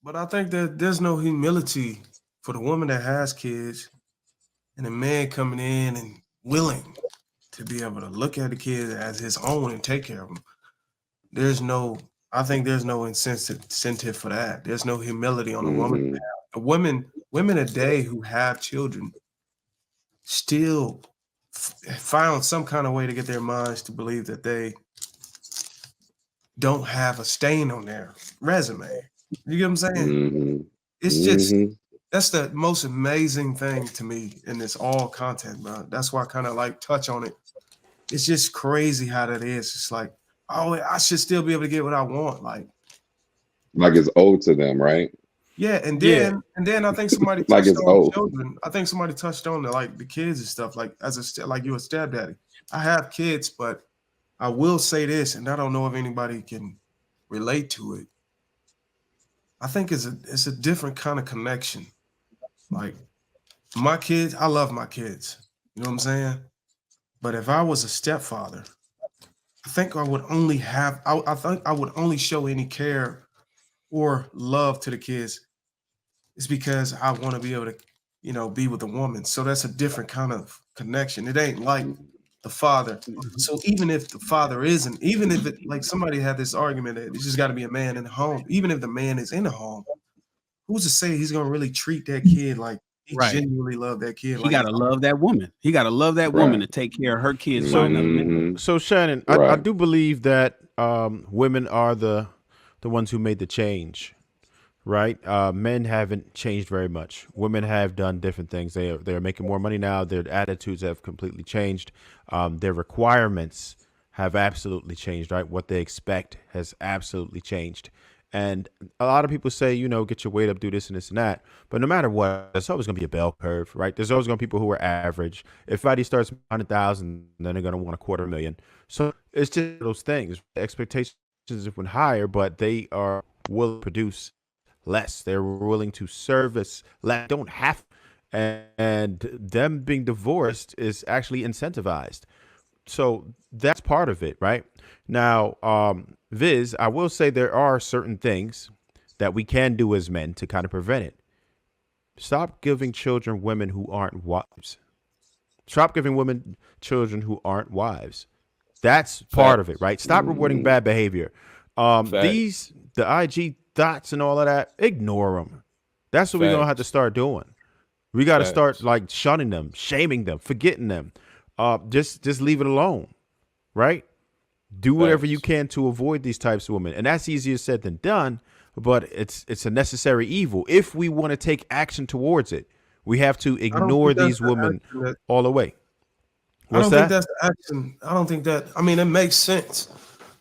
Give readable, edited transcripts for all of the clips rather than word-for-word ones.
But I think that there's no humility for the woman that has kids and the man coming in and willing to be able to look at the kids as his own and take care of them. I think there's no incentive for that. There's no humility on a woman. Mhm. Women today who have children still found some kind of way to get their minds to believe that they don't have a stain on their resume. You get what I'm saying? Mhm. It's just Mhm. that's the most amazing thing to me in this all content, bro. That's why I kind of like touch on it. It's just crazy how that is. It's like, oh, I should still be able to get what I want. Like It's owed to them, right? yeah, and Yeah. then I think somebody Like touched it's on owed. children. I think somebody touched on the kids and stuff. Like like you a stepdaddy. I have kids, but I will say this, and I don't know if anybody can relate to it. I think it's a different kind of connection. Like my kids, I love my kids. You know what I'm saying? But if I was a stepfather, I think I would only have I think I would only show any care or love to the kids is because I want to be able to, be with a woman. So that's a different kind of connection. It ain't like the father. So even if the father isn't, even if it like somebody had this argument that it's just got to be a man in the home, even if the man is in the home, who's to say he's gonna really treat that kid like he Right. genuinely love that kid? He Like gotta love that woman. He gotta love that woman to take care of her kids. So- by another man. Mhm. So Shannon, Right. I do believe that women are the ones who made the change, right? Men haven't changed very much. Women have done different things. They are making more money now. Their attitudes have completely changed. Their requirements have absolutely changed. Right, what they expect has absolutely changed. And a lot of people say, get your weight up, do this and this and that. But no matter what, there's always going to be a bell curve, right? There's always going to be people who are average. If somebody starts 100,000, then they're going to want 250,000. So it's just those things. Expectations have went higher, but they are willing to produce less. They're willing to service less. Don't have, and them being divorced is actually incentivized. So that's part of it, right? Now, Viz, I will say there are certain things that we can do as men to kind of prevent it. Stop giving children women who aren't wives. Stop giving women children who aren't wives. That's part of it, right? Stop rewarding bad behavior. The IG thoughts and all of that, ignore them. That's what we're going to have to start doing. We got to start like shunning them, shaming them, forgetting them. Just leave it alone, right? Do whatever you can to avoid these types of women. And that's easier said than done, but it's a necessary evil. If we want to take action towards it, we have to ignore these women all the way. What's that? I don't think that's the action. I don't think that, I mean, it makes sense,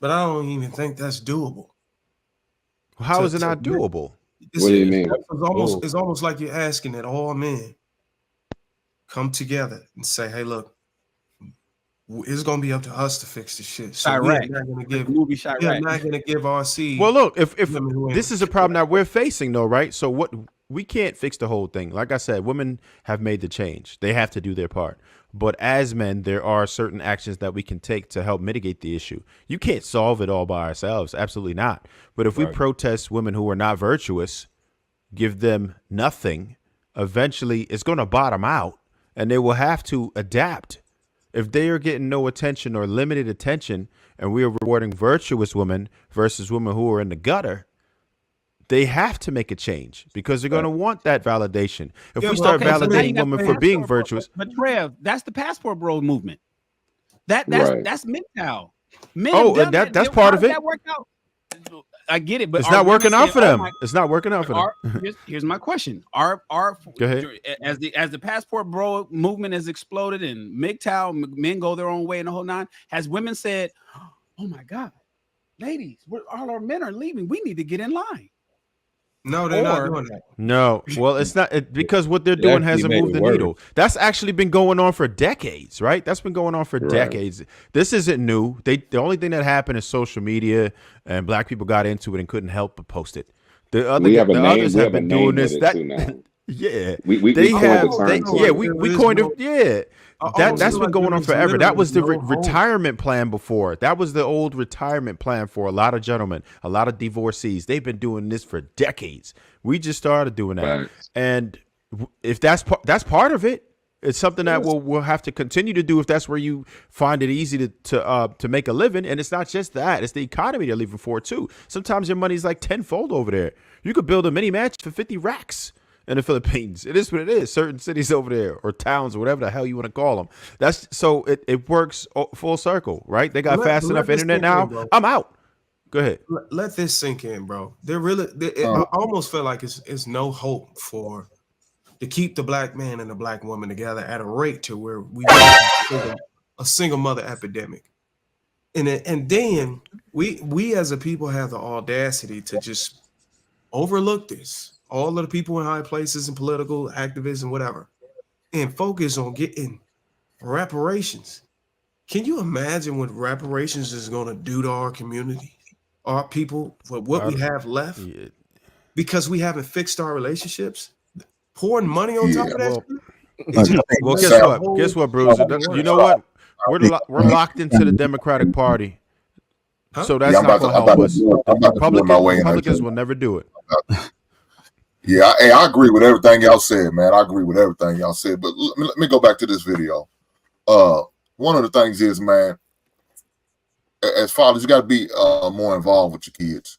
but I don't even think that's doable. How is it not doable? What do you mean? It's almost like you're asking that all men come together and say, hey, look, it's gonna be up to us to fix this shit. So we're not gonna give our seed. Well, look, if this is a problem that we're facing, though, right? So what we can't fix the whole thing. Like I said, women have made the change; they have to do their part. But as men, there are certain actions that we can take to help mitigate the issue. You can't solve it all by ourselves, absolutely not. But if we protest women who are not virtuous, give them nothing, eventually it's going to bottom out, and they will have to adapt. If they are getting no attention or limited attention, and we are rewarding virtuous women versus women who are in the gutter, they have to make a change because they're going to want that validation. If we start validating women for being virtuous. But Trev, that's the passport bro movement. That's MGTOW. That's part of it. That work out? I get it, but it's not working out for them. It's not working out for them. Here's my question: Go ahead. As the passport bro movement has exploded and MGTOW men go their own way and the whole nine, has women said, "Oh my God, ladies, all our men are leaving. We need to get in line." No, they're not doing that. No, well, it's not because what they're doing hasn't moved the needle. That's actually been going on for decades, right? That's been going on for decades. This isn't new. The only thing that happened is social media, and black people got into it and couldn't help but post it. The others have been doing this. Yeah, yeah, we coined the term. we coined it. Yeah, That's been going on forever. That was the no hope. retirement plan before. That was the old retirement plan for a lot of gentlemen, a lot of divorcees. They've been doing this for decades. We just started doing that, Facts. and if that's part of it, it's something that we'll have to continue to do if that's where you find it easy to make a living. And it's not just that; it's the economy they're leaving for too. Sometimes your money's like tenfold over there. You could build a mini mansion for 50 racks in the Philippines. It is what it is. Certain cities over there or towns or whatever the hell you want to call them. That's so it works full circle, right? They got fast enough internet now. I'm out. Go ahead. Let this sink in, bro. I almost feel like it's no hope to keep the black man and the black woman together at a rate to where we get a single mother epidemic. And then we as a people have the audacity to just overlook this. All of the people in high places and political activists and whatever, and focus on getting reparations. Can you imagine what reparations is going to do to our community, our people, for what we have left? Yeah. Because we haven't fixed our relationships, pouring money on top of that. Guess what, Bruiser? You know what? We're locked into the Democratic Party, so that's not going to help us. Republicans will never do it. Yeah, I agree with everything y'all said, man. I agree with everything y'all said. But let me go back to this video. One of the things is, man, as fathers, you got to be more involved with your kids.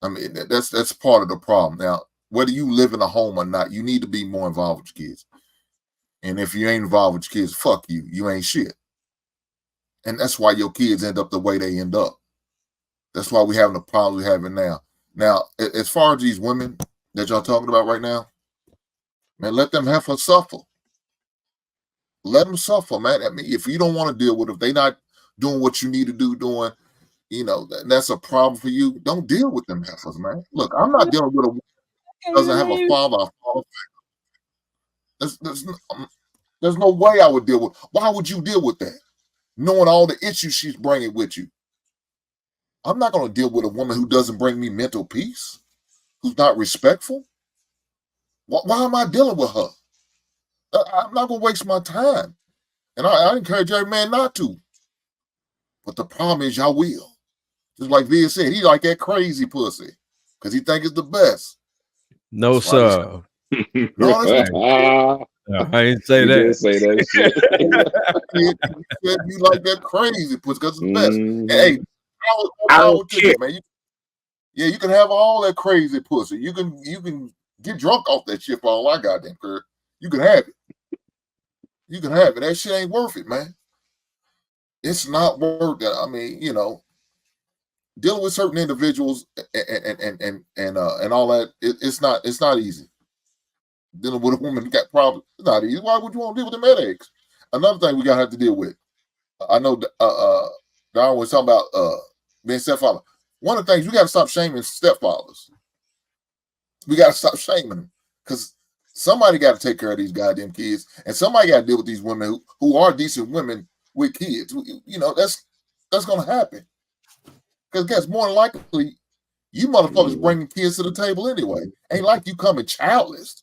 I mean, that's part of the problem. Now, whether you live in a home or not, you need to be more involved with your kids. And if you ain't involved with your kids, fuck you. You ain't shit. And that's why your kids end up the way they end up. That's why we having the problems we having now. Now, as far as these women that y'all talking about right now, man, let them have her suffer. Let them suffer, man. I mean, if you don't want to deal with it, if they not doing what you need to do, that's a problem for you. Don't deal with them heifers, man. Look, I'm not dealing with a woman who doesn't have a father. There's no way I would deal with. Why would you deal with that? Knowing all the issues she's bringing with you. I'm not going to deal with a woman who doesn't bring me mental peace, who's not respectful. Why am I dealing with her? I'm not going to waste my time. And I encourage every man not to. But the problem is y'all will. Just like Via said, he like that crazy pussy because he think it's the best. No, sir. No, I didn't say that. Did say that shit. You like that crazy pussy because it's the best. And, hey, I don't care, man. You can have all that crazy pussy. You can get drunk off that shit for all I goddamn care. You can have it. You can have it. That shit ain't worth it, man. It's not worth it. I mean, dealing with certain individuals and all that, it's not easy. Dealing with a woman who got problems, it's not easy. Why would you want to deal with them headaches? Another thing we gotta have to deal with. I know Don was talking about being stepfather. One of the things we gotta stop shaming stepfathers. We gotta stop shaming them because somebody got to take care of these goddamn kids, and somebody got to deal with these women who are decent women with kids. That's gonna happen. Because guess more than likely, you motherfuckers bringing kids to the table anyway. Ain't like you coming childless.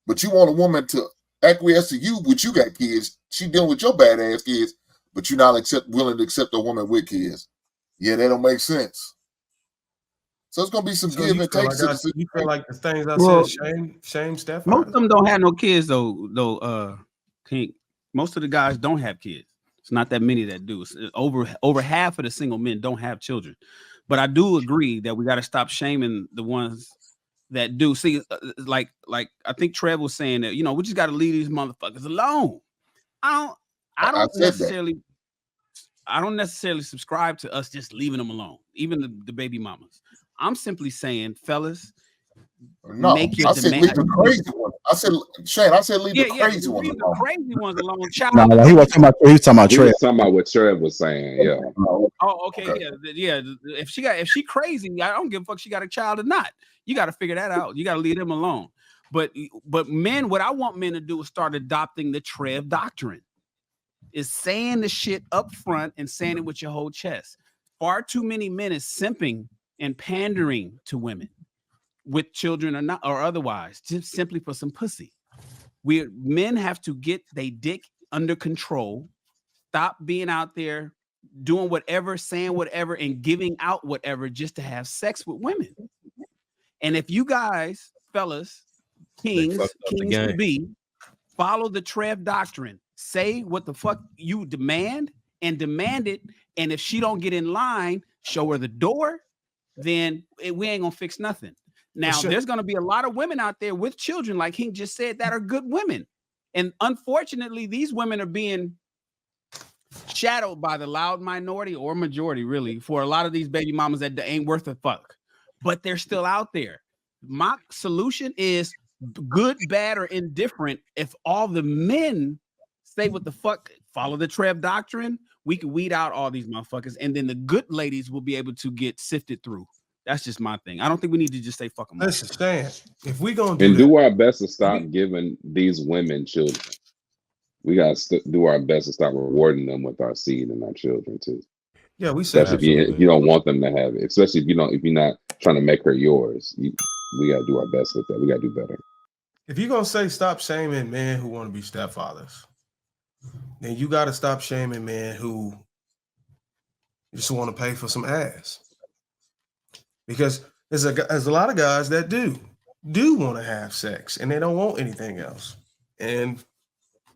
But you want a woman to acquiesce to you, which you got kids. She dealing with your badass kids, but you're not willing to accept a woman with kids. Yeah, that don't make sense. So it's gonna be some give and take. You feel like the things I said, shame stepfathers. Most of them don't have no kids though. King. Most of the guys don't have kids. It's not that many that do. It's over half of the single men don't have children. But I do agree that we got to stop shaming the ones that do. See, like I think Trev was saying that, we just got to leave these motherfuckers alone. I don't necessarily subscribe to us just leaving them alone, even the baby mamas. I'm simply saying, fellas, make your demand. Leave the crazy ones. I said, Shane, leave the crazy ones alone. The crazy ones alone. Child. No, he was talking about Trev. He was talking about what Trev was saying. Yeah. Oh, okay. Yeah. If she crazy, I don't give a fuck. She got a child or not. You got to figure that out. You got to leave them alone. But men, what I want men to do is start adopting the Trev Doctrine. Is saying the shit up front and saying it with your whole chest. Far too many men is simping and pandering to women with children or not or otherwise, just simply for some pussy. Men have to get their dick under control. Stop being out there doing whatever, saying whatever, and giving out whatever just to have sex with women. And if you guys, fellas, kings to be, follow the Trev Doctrine, say what the fuck you demand and demand it. And if she don't get in line, show her the door, then we ain't gonna fix nothing. Now, there's gonna be a lot of women out there with children, like he just said, that are good women. And unfortunately, these women are being shadowed by the loud minority or majority, really, for a lot of these baby mamas that ain't worth a fuck, but they're still out there. My solution is good, bad, or indifferent. If all the men say what the fuck, follow the Trev Doctrine, we can weed out all these motherfuckers, and then the good ladies will be able to get sifted through. That's just my thing. I don't think we need to just say fuck them. Listen, Stan, if we gonna do our best to stop giving these women children, we gotta do our best to stop rewarding them with our seed and our children too. Yeah, we said especially if you don't want them to have it, especially if you're not trying to make her yours. We gotta do our best with that. We gotta do better. If you're gonna say stop shaming men who want to be stepfathers, then you gotta stop shaming men who just want to pay for some ass. Because there's a lot of guys that do want to have sex and they don't want anything else. And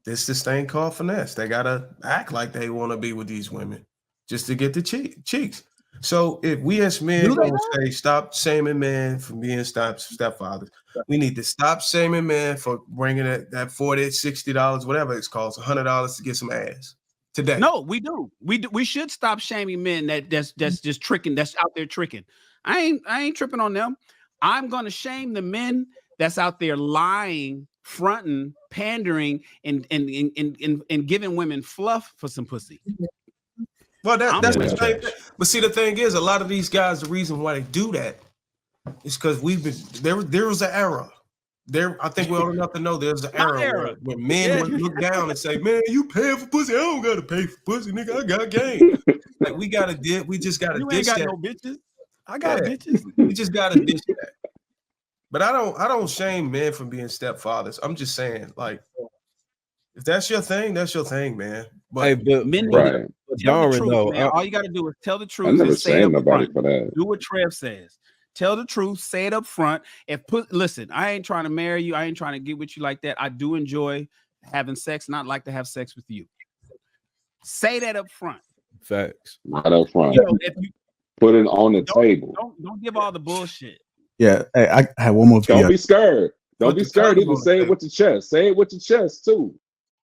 this thing called finesse. They gotta act like they want to be with these women just to get the cheeks. So if we as men gonna say stop shaming men for being stepfathers, we need to stop shaming men for bringing that $40, $60, whatever it's called, $100 to get some ass today. No, we do. We should stop shaming men that's just tricking, that's out there tricking. I ain't tripping on them. I'm gonna shame the men that's out there lying, fronting, pandering, and giving women fluff for some pussy. Well, that's the same thing. But see, the thing is, a lot of these guys, the reason why they do that is because we've been there was an era. I think we're old enough to know there's an era where men would look down and say, "Man, you paying for pussy? I don't gotta pay for pussy, nigga. I got game." Like we just gotta you dish ain't got that. no bitches. I got bitches. We just gotta dish that. But I don't shame men for being stepfathers. I'm just saying, like, if that's your thing, man. But men tell the truth, man. All you gotta do is tell the truth. I never and say shame it up nobody front. for that. Do what Trev says. Tell the truth, say it up front. Listen, I ain't trying to marry you. I ain't trying to get with you like that. I do enjoy having sex, not like to have sex with you. Say that up front. Facts. Right up front. If you put it on the table. Don't give all the bullshit. Yeah, hey, I have one more thing. Don't be scared. Don't be scared. Even say it with your chest. Say it with your chest too.